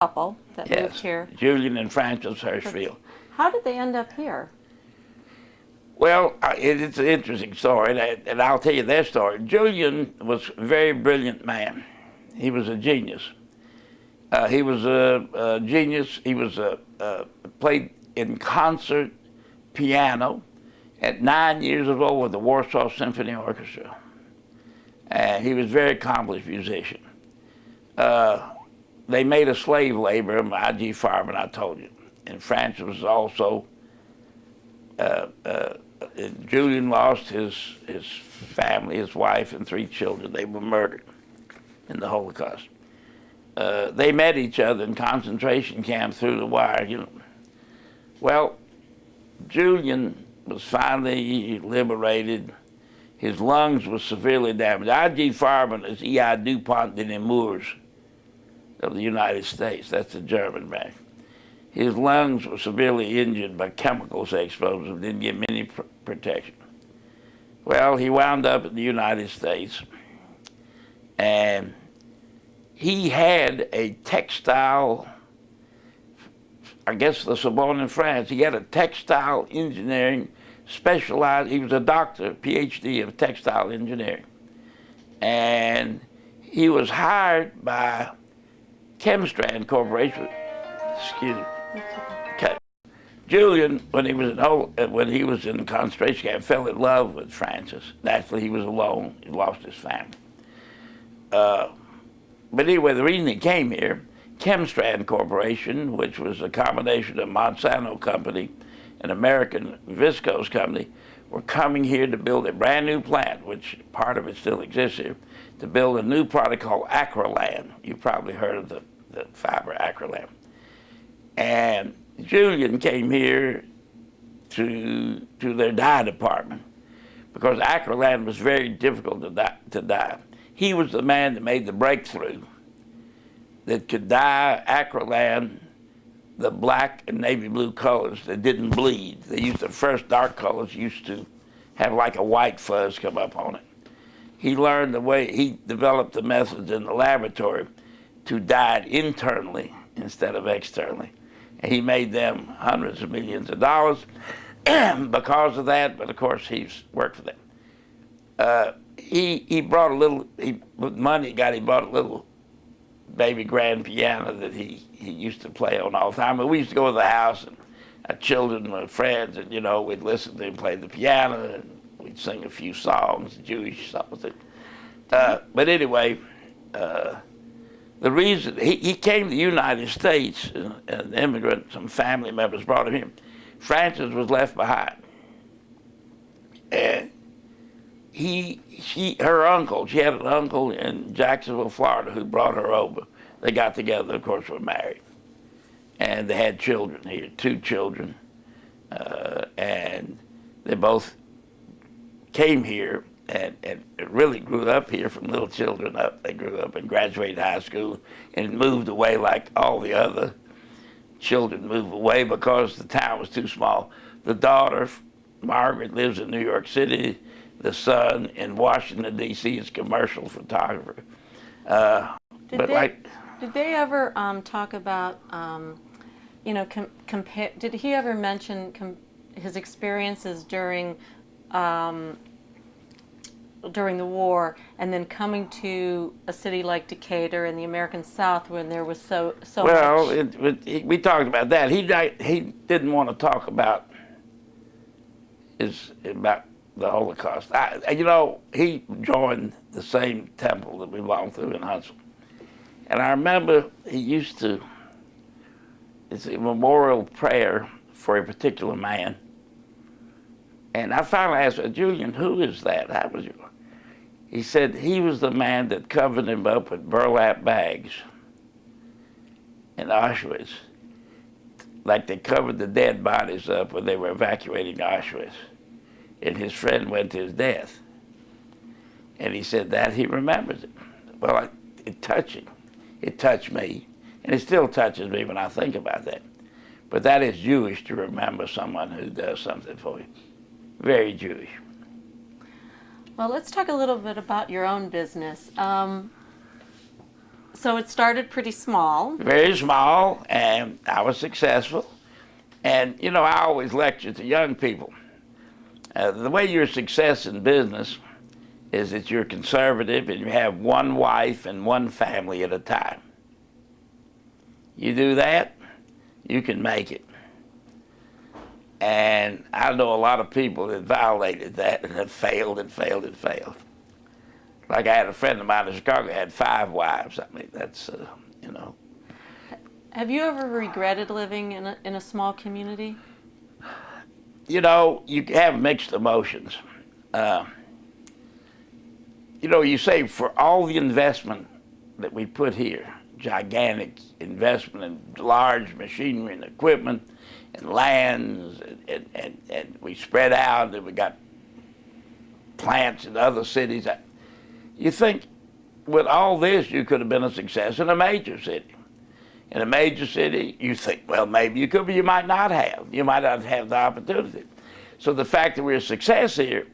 couple that moved Yes, here. Julian and Frances Hirschfield. How did they end up here? Well, it's an interesting story, and I'll tell you their story. Julian was a very brilliant man. He was a genius. He was a genius. He was played in concert piano at 9 years old with the Warsaw Symphony Orchestra. And he was a very accomplished musician. They made a slave labor, I.G. Farben, I told you. And Francis was also, Julian lost his family, his wife and 3 children. They were murdered in the Holocaust. They met each other in concentration camps through the wire, you know. Well, Julian was finally liberated. His lungs were severely damaged. I.G. Farben is E.I. DuPont de Nemours of the United States. That's the German bank. His lungs were severely injured by chemicals they exposed him, didn't give him any protection. Well, he wound up in the United States, and he had a textile, I guess the Sorbonne in France, he had a textile engineering specialized, he was a doctor, PhD of textile engineering. And he was hired by Chemstrand Corporation. Excuse me. Okay. Julian, when he was in the concentration camp, fell in love with Frances. Naturally, he was alone. He lost his family. But anyway, the reason he came here, Chemstrand Corporation, which was a combination of Monsanto Company and American Viscose Company, were coming here to build a brand new plant, which part of it still exists here, to build a new product called Acrylan. You've probably heard of the fiber Acrylan. And Julian came here to their dye department because Acrylan was very difficult to dye. He was the man that made the breakthrough that could dye Acrylan the black and navy blue colors that didn't bleed. They used the first dark colors used to have like a white fuzz come up on it. He learned the way, he developed the methods in the laboratory to dye it internally instead of externally. And he made them hundreds of millions of dollars because of that, but of course he's worked for them. He brought a little, with money he got, he bought a little baby grand piano that he used to play on all the time. And we used to go to the house, and our children were friends, and you know, we'd listen to him play the piano, and we'd sing a few songs, Jewish songs. But anyway, the reason he came to the United States, an immigrant, some family members brought him here. Frances was left behind, and her uncle, she had an uncle in Jacksonville, Florida, who brought her over. They got together, of course, were married. And they had children here, 2 children. And they both came here and really grew up here from little children up. They grew up and graduated high school and moved away like all the other children moved away because the town was too small. The daughter, Margaret, lives in New York City. The son in Washington, D.C. is a commercial photographer. Did they ever talk about, you know, compare? Did he ever mention his experiences during the war, and then coming to a city like Decatur in the American South when there was so well, much? We talked about that. He didn't want to talk about the Holocaust. You know, he joined the same temple that we belonged to in Huntsville. And I remember he used to, it's a memorial prayer for a particular man. And I finally asked him, Julian, who is that? How was you? He said he was the man that covered him up with burlap bags in Auschwitz, like they covered the dead bodies up when they were evacuating Auschwitz. And his friend went to his death. And he said that he remembers it. Well, it touching. It touched me. And it still touches me when I think about that. But that is Jewish to remember someone who does something for you. Very Jewish. Well, let's talk a little bit about your own business. So it started pretty small. Very small, and I was successful. And, you know, I always lecture to young people. The way you're a success in business is that you're conservative and you have one wife and one family at a time. You do that, you can make it. And I know a lot of people that violated that and have failed and failed and failed. Like I had a friend of mine in Chicago who had 5 wives. I mean, that's, you know. Have you ever regretted living in a small community? You know, you have mixed emotions. You know, you say for all the investment that we put here, gigantic investment in large machinery and equipment and lands, and we spread out and we got plants in other cities. You think with all this you could have been a success in a major city. In a major city, you think, well, maybe you could, but you might not have. You might not have the opportunity. So the fact that we're a success here,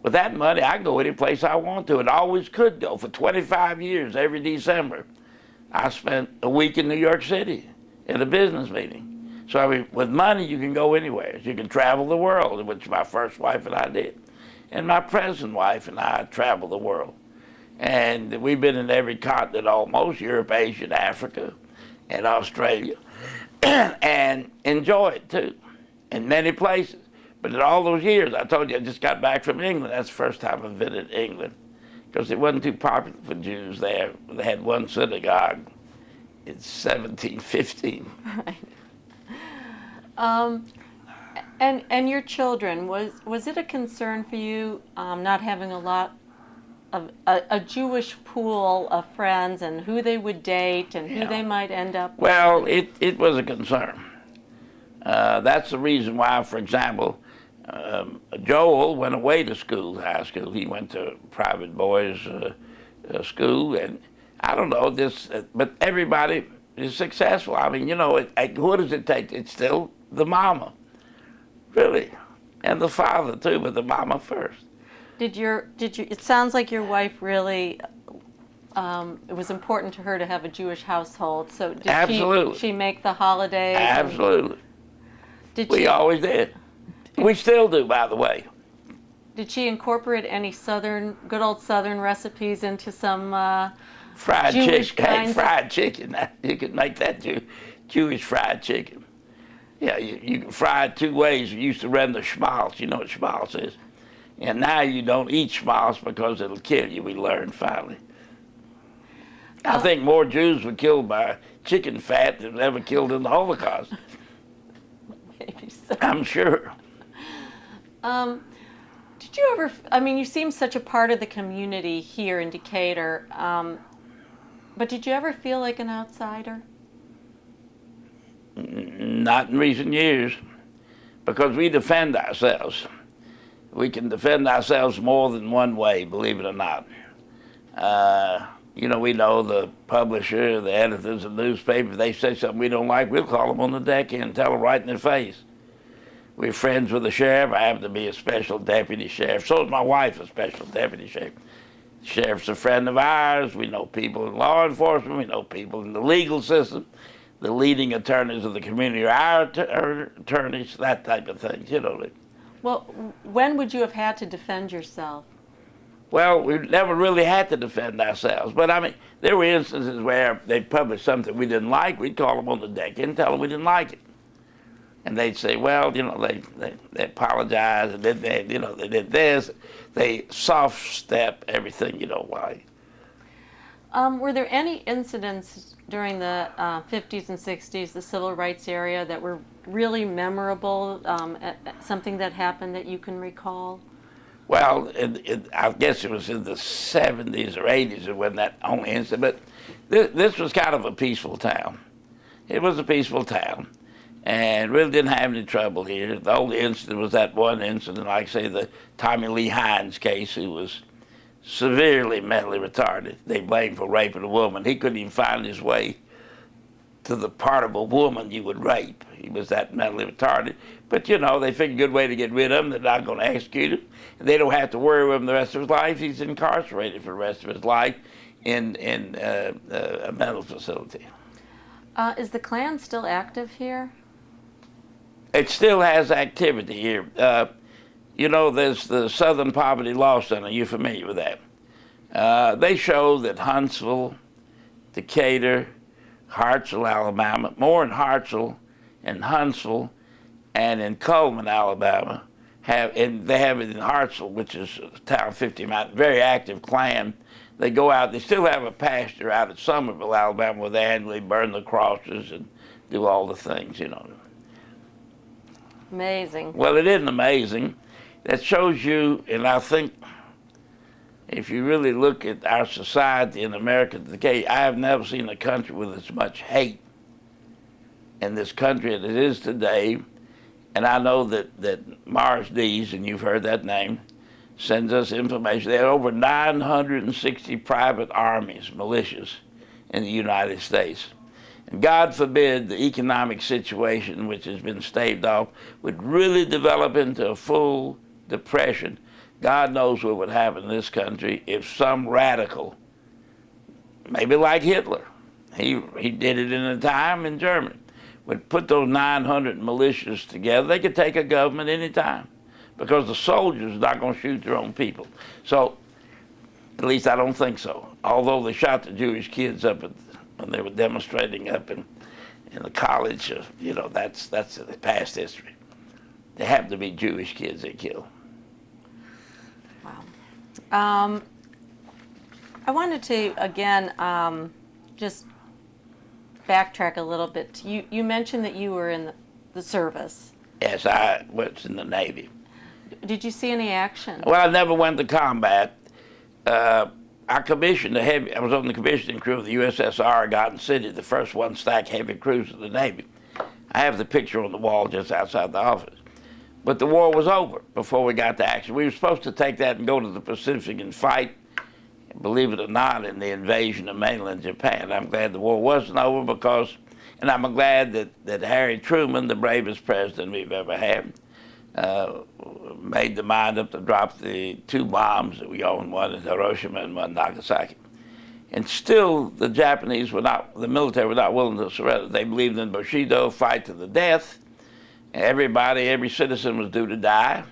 with that money, I can go any place I want to, and always could go. For 25 years, every December, I spent a week in New York City at a business meeting. So I mean, with money, you can go anywhere. You can travel the world, which my first wife and I did. And my present wife and I travel the world. And we've been in every continent almost, Europe, Asia, and Africa, and Australia, and enjoy it too, in many places. But in all those years, I told you I just got back from England. That's the first time I've visited England, because it wasn't too popular for Jews there. They had one synagogue in 1715. Right. And your children, was it a concern for you not having a lot of a Jewish pool of friends and who they would date and who they might end up with? Well, it was a concern. That's the reason why, for example, Joel went away to school, high school. He went to private boys' school, and I don't know this, but everybody is successful. I mean, you know, who does it take? It's still the mama, really, and the father too, but the mama first. Did you? It sounds like your wife really. It was important to her to have a Jewish household. So did Absolutely. she make the holidays? Absolutely. We she, always did. We still do, by the way. Did she incorporate any good old Southern recipes into some fried Jewish chicken? Hey, kinds fried chicken. You can make that Jewish fried chicken. Yeah, you can fry it 2 ways. You used to run the schmaltz. You know what schmaltz is. And now you don't eat schmaltz because it'll kill you, we learned finally. I think more Jews were killed by chicken fat than ever killed in the Holocaust. Maybe so. I'm sure. Did you ever, I mean, you seem such a part of the community here in Decatur, but did you ever feel like an outsider? Not in recent years, because we defend ourselves. We can defend ourselves more than one way, believe it or not. You know, we know the publisher, the editors of the newspaper, if they say something we don't like, we'll call them on the deck and tell them right in their face. We're friends with the sheriff. I happen to be a special deputy sheriff. So is my wife, a special deputy sheriff. The sheriff's a friend of ours. We know people in law enforcement. We know people in the legal system. The leading attorneys of the community are our attorneys, that type of thing, you know. Well, when would you have had to defend yourself? Well, we never really had to defend ourselves. But, I mean, there were instances where they published something we didn't like. We'd call them on the deck and tell them we didn't like it. And they'd say, well, you know, they apologized, and then they did this. They soft-step everything you don't like. Were there any incidents during the 50s and 60s, the civil rights era, that were really memorable, something that happened that you can recall? Well, I guess it was in the 70s or 80s when that only incident, but this was kind of a peaceful town. It was a peaceful town, and really didn't have any trouble here. The only incident was that one incident, like say the Tommy Lee Hines case, who was severely mentally retarded. They blamed for raping a woman. He couldn't even find his way to the part of a woman you would rape. He was that mentally retarded. But, you know, they figured a good way to get rid of him. They're not going to execute him. And they don't have to worry with him the rest of his life. He's incarcerated for the rest of his life in a mental facility. Is the Klan still active here? It still has activity here. You know, there's the Southern Poverty Law Center. You're familiar with that? They show that Huntsville, Decatur, Hartselle, Alabama, more in Hartselle and Huntsville, and in Cullman, Alabama, and they have it in Hartselle, which is a town 50 miles, very active Klan. They go out, they still have a pasture out at Summerville, Alabama, where they annually burn the crosses and do all the things, you know. Amazing. Well, it isn't amazing. That shows you, and I think if you really look at our society in America today, I have never seen a country with as much hate in this country as it is today. And I know that Morris Dees, and you've heard that name, sends us information. There are over 960 private armies, militias, in the United States. And God forbid the economic situation, which has been staved off, would really develop into a full depression. God knows what would happen in this country if some radical, maybe like Hitler, he did it in a time in Germany, would put those 900 militias together. They could take a government any time because the soldiers are not going to shoot their own people. So, at least I don't think so. Although they shot the Jewish kids up when they were demonstrating up in the college, you know, that's past history. They happen to be Jewish kids they killed. Wow. I wanted to, again, just backtrack a little bit. You mentioned that you were in the service. Yes, I was in the Navy. Did you see any action? Well, I never went to combat. I commissioned I was on the commissioning crew of the USS Garden City, the first one-stack heavy cruiser of the Navy. I have the picture on the wall just outside the office. But the war was over before we got to action. We were supposed to take that and go to the Pacific and fight, believe it or not, in the invasion of mainland Japan. I'm glad the war wasn't over because, and I'm glad that Harry Truman, the bravest president we've ever had, made the mind up to drop the 2 bombs that we owned, one in Hiroshima and one in Nagasaki. And still, the military were not willing to surrender. They believed in Bushido, fight to the death. Every citizen was due to die.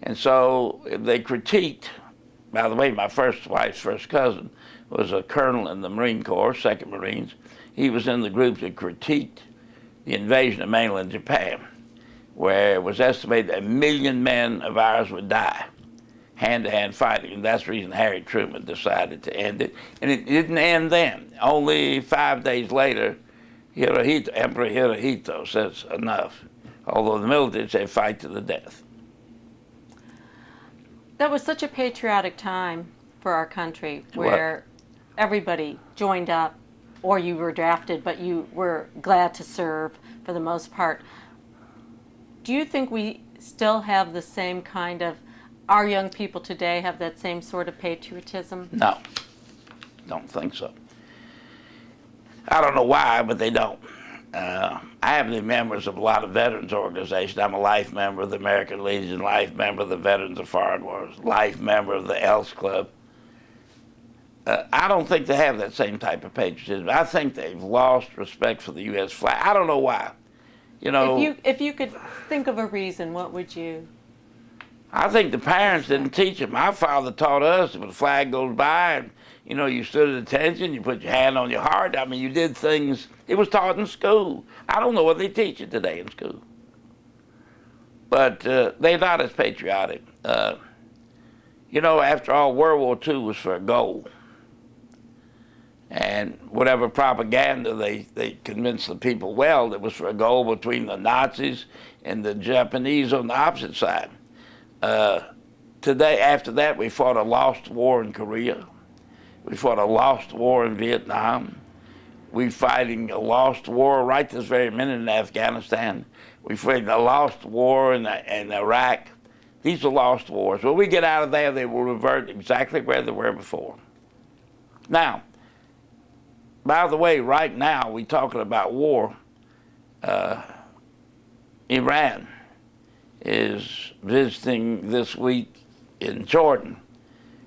And so they critiqued. By the way, my first wife's first cousin was a colonel in the Marine Corps, 2nd Marines. He was in the group that critiqued the invasion of mainland Japan, where it was estimated 1 million men of ours would die, hand-to-hand fighting. And that's the reason Harry Truman decided to end it. And it didn't end then. Only 5 days later, Emperor Hirohito says enough, although the military said fight to the death. That was such a patriotic time for our country where everybody joined up, or you were drafted, but you were glad to serve for the most part. Do you think we still have the same kind of, our young people today have that same sort of patriotism? No, don't think so. I don't know why, but they don't. I happen to be members of a lot of veterans organizations. I'm a life member of the American Legion, life member of the Veterans of Foreign Wars, life member of the Elks Club. I don't think they have that same type of patriotism. I think they've lost respect for the U.S. flag. I don't know why. You know, if you could think of a reason, what would you? I think the parents didn't teach them. My father taught us when the flag goes by, and you know, you stood at attention, you put your hand on your heart. I mean, you did things. It was taught in school. I don't know what they teach it today in school. But they're not as patriotic. You know, after all, World War II was for a goal. And whatever propaganda they convinced the people, well, it was for a goal between the Nazis and the Japanese on the opposite side. Today, after that, we fought a lost war in Korea. We fought a lost war in Vietnam. We're fighting a lost war right this very minute in Afghanistan. We're fighting a lost war in Iraq. These are lost wars. When we get out of there, they will revert exactly where they were before. Now, by the way, right now, we're talking about war. Iran is visiting this week in Jordan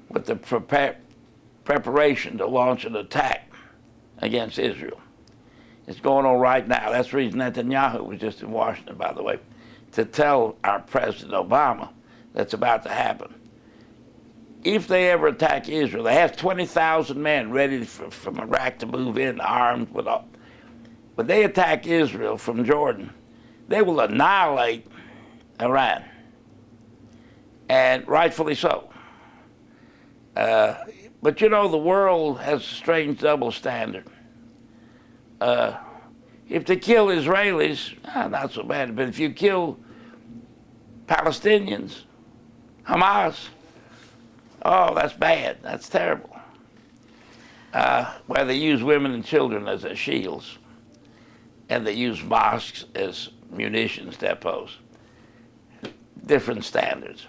with the preparation to launch an attack against Israel. It's going on right now. That's the reason Netanyahu was just in Washington, by the way, to tell our President Obama that's about to happen. If they ever attack Israel, they have 20,000 men ready from Iraq to move in, armed with all. When they attack Israel from Jordan, they will annihilate Iran, and rightfully so. But you know, the world has a strange double standard. If they kill Israelis, not so bad. But if you kill Palestinians, Hamas, oh, that's bad. That's terrible. Where they use women and children as their shields, and they use mosques as munitions depots. Different standards.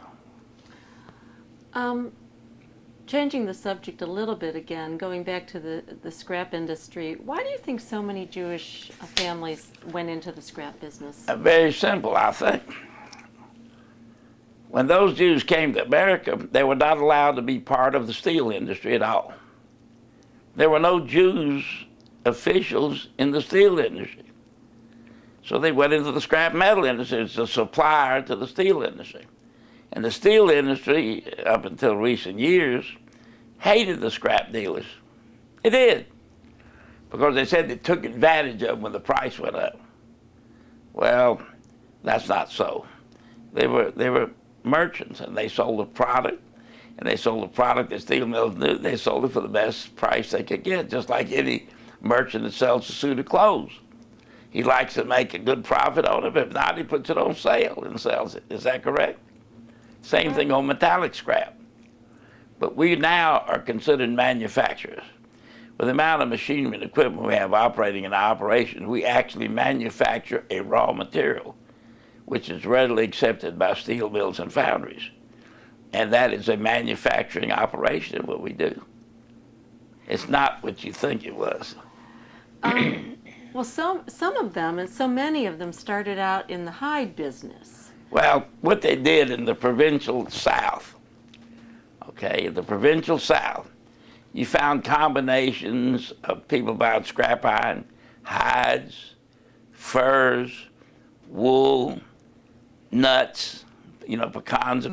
Changing the subject a little bit again, going back to the scrap industry, why do you think so many Jewish families went into the scrap business? Very simple, I think. When those Jews came to America, they were not allowed to be part of the steel industry at all. There were no Jews officials in the steel industry. So they went into the scrap metal industry as a supplier to the steel industry. And the steel industry, up until recent years, hated the scrap dealers. It did. Because they said they took advantage of them when the price went up. Well, that's not so. They were merchants, and they sold a product, and they sold a product that steel mills knew. They sold it for the best price they could get, just like any merchant that sells a suit of clothes. He likes to make a good profit on it, but if not, he puts it on sale and sells it. Is that correct? Same thing on metallic scrap. But we now are considered manufacturers. With the amount of machinery and equipment we have operating in our operations, we actually manufacture a raw material, which is readily accepted by steel mills and foundries. And that is a manufacturing operation of what we do. It's not what you think it was. Well, some of them, and so many of them, started out in the hide business. Well, what they did in the provincial South, okay, in the provincial South, you found combinations of people buying scrap iron, hides, furs, wool, nuts, pecans.